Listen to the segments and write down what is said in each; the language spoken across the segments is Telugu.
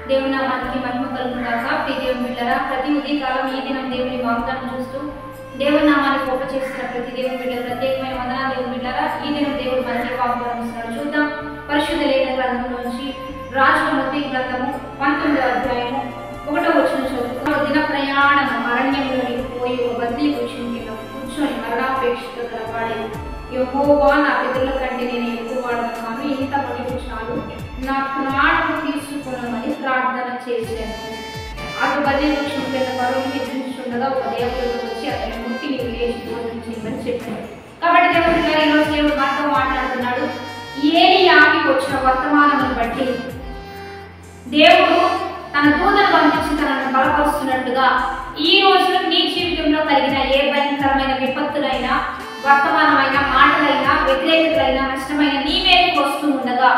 దేవుని నామానికి మహిమ కలుగును గాక. ప్రియ దేవుని బిడ్డలారా, ప్రతి ఉదయకాలం ఈ దినం దేవుని వాగ్దానం చూస్తూ దేవుని నామాన్ని గొప్ప చేస్తున్న ప్రతి దేవుని బిడ్డ ప్రత్యేకమైన వందనాలు. దేవుని బిడ్డలారా, ఈ దినం దేవుడు మనకి వాగ్దానం ఇస్తున్నాడు. చూద్దాం. పరిశుద్ధ లేఖన గ్రంథంలోంచి రాజుల మొదటి గ్రంథము 19వ అధ్యాయము 1వ వచనం చదువుతాం. దిన ప్రయాణం అరణ్యంలోని పోయి ఒక బద్రీ వృక్షం కింద కూర్చొని మరణాపేక్షతో తలపాడే, యెహోవా నా పితరుల కంటే నేను ఎక్కువ వాడుతున్నాను, ఇంత మటుకు చాలు, నా ప్రాణము తీసుకున్నామని ప్రార్థన చేశాను. అటు బద్రీ వృక్షం కింద పరువు నిద్రించుండగా ఒక దేవుడు వచ్చి అతని ముట్టి నీవు లేచి భోజనం చేయమని చెప్పాడు. కాబట్టి దేవుడు ఈరోజు దేవుడు మనతో మాట్లాడుతున్నాడు. ఏలియాకి వచ్చిన వర్తమానమును బట్టి దేవుడు తన దూతను పంపించి తనను బలపరుస్తున్నట్టుగా ఈ రోజు నీ జీవితంలో కలిగిన ఏ భయంకరమైన విపత్తులైనా, వర్తమానమైన మాటలైనా, వ్యతిరేకతలైనా, నష్టమైన నీ మీదకి వస్తూ ఉండగా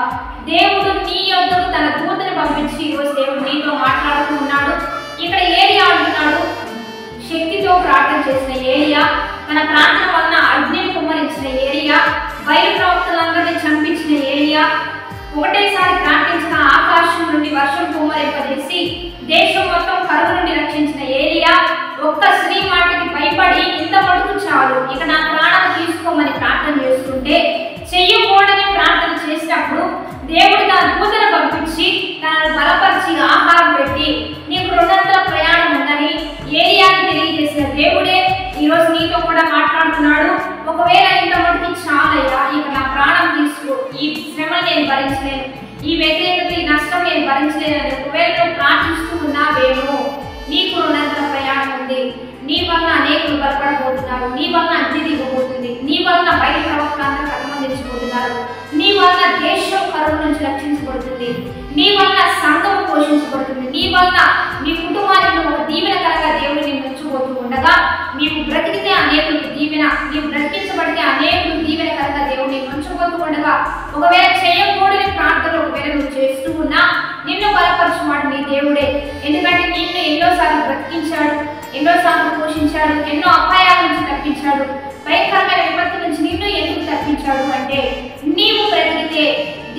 దేవుడు నీ యొద్దకు తన దూతను పంపించి ఈరోజు దేవుడు నీతో మాట్లాడుతూ ఉన్నాడు. ఇక్కడ ఏలియా అంటున్నాడు, శక్తితో ప్రార్థన చేసిన ఏలియా, తన ప్రార్థన వలన అగ్నిని కుమ్మరించిన ఏలియా, బయలు ప్రవక్తలందరినీ చంపించిన ఏలియా, ఒకటేసారి ప్రార్థించిన ఆకాశం నుండి వర్షం కుమ్మరింపజేసి దేశం మొత్తం కరువు నుండి రక్షించిన ఏలియా, ఒక్క స్త్రీ మాటకి భయపడి ఇంత మటుకు చాలు, ఇక నా ప్రాణం తీసుకోమని ప్రార్థన చేస్తుంటే చెయ్యకూడని ప్రార్థన చేసినప్పుడు దేవుడు తన దూతను పంపించి తనను బలపరిచి ఆహారం పెట్టి నీకు 200 ప్రయాణం ఉందని ఏలియాని తెలియజేసిన దేవుడే ఈరోజు నీతో కూడా మాట్లాడుతున్నాడు. ఒకవేళ ఇంత మటుకు చాలయ్యా, ఇక నా ప్రాణం తీసుకో, ఈ శ్రమ నేను భరించలేను, ఈ వ్యతిరేకత, ఈ నష్టం నేను భరించలేను. ఒకవేళ నువ్వు ప్రార్థిస్తూ ఉన్నావేమో, నీకు 200 ప్రయాణం ఉంది, నీ వలన అనేకులు బలపడబోతున్నారు, నీ వలన అగ్ని దిగబోతుంది, నీ వలన బయట ప్రవక్తలందరూ కథమందించబోతున్నారు, నీ వలన దేశం కరువు నుంచి రక్షించబడుతుంది, నీ వలన సంఘం పోషించబడుతుంది, నీ వలన మీ కుటుంబానికి ఒక దీవెనకరంగా దేవుడు నేను ఉంచబోతూ ఉండగా నీవు బ్రతికితే అనేకులకు దీవెన, నీవు బ్రతికించబడితే అనేకులు దీవెనకరంగా దేవుడు నేను ఉంచబోతూ ఉండగా ఒకవేళ చేయకూడని ప్రార్థనలు ఒకవేళ నువ్వు చేస్తూ ఉన్నా నిన్ను బలపరచువాడు నీ దేవుడే. ఎందుకంటే నిన్ను ఎన్నోసార్లు బ్రతికించాడు, ఎన్నోసార్లు పోషించాడు, ఎన్నో అపాయాల నుంచి తప్పించాడు, భయంకరమైన విపత్తు నుంచి నిన్ను ఎందుకు తప్పించాడు అంటే నీవు బ్రతికితే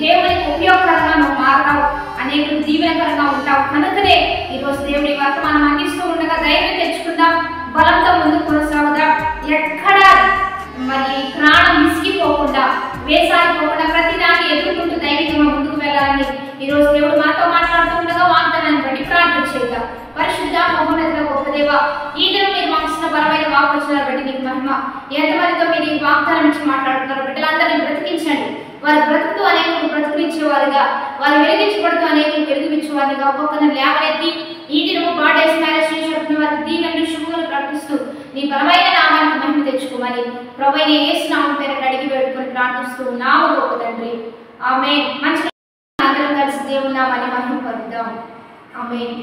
దేవునికి ఉపయోగకరంగా నువ్వు మారతావు, అనేకులు దీవెనకరంగా ఉంటావు. కనుకనే ఈరోజు దేవుడి వర్తమానం అందిస్తూ ఉండగా ధైర్యం తెచ్చుకుందాం, బలంతో ముందుకు కొనసాగుదాం. ఎక్కడ మరి ప్రాణం విసిగిపోకుండా, వేసారిపోకుండా ప్రతిదాన్ని ఎదుర్కొంటూ ధైర్యంగా ముందుకు వెళ్ళాలని ఈరోజు దేవుడు మాతో మాట్లాడుతూ ఉండగా వాగ్దానాన్ని బట్టి ప్రార్థన చేద్దాం. పరిశుద్ధ మహోన్నత గొప్ప దేవ, ఈ దినం మీరు మాకు ఇచ్చిన బలమైన వాక్వచనాలు బట్టి నీకు మహిమ. ఎంతమందితో మీరు ఈ వాగ్దానం నుంచి మాట్లాడుతున్నారు బిడ్డలందరినీ బ్రతికించండి. వారి బ్రతుకుతూ అనేకులు బ్రతుకునిచ్చేవారుగా, వారు వెలిగించబడుతూ అనేకులు వెలుగునిచ్చేవారుగా ఒక్కొక్కరిని లేవనెత్తి ఈ దినము బాడేస్ మ్యారేజ్ చేసిన వారికి దీవెనలు శుభములు ప్రకటిస్తూ నీ బలమైన నామానికి మహిమ తెచ్చుకోమని ప్రభువైన యేసు నామం పేరిట అడిగి వేడుకొని ప్రార్థిస్తూ ఉన్నాము గొప్ప తండ్రి. ఆమేన్. మంచిగా అందరం కలిసి దేవుని నామాన్ని మహిమ పరుద్దాం. ఆమేన్.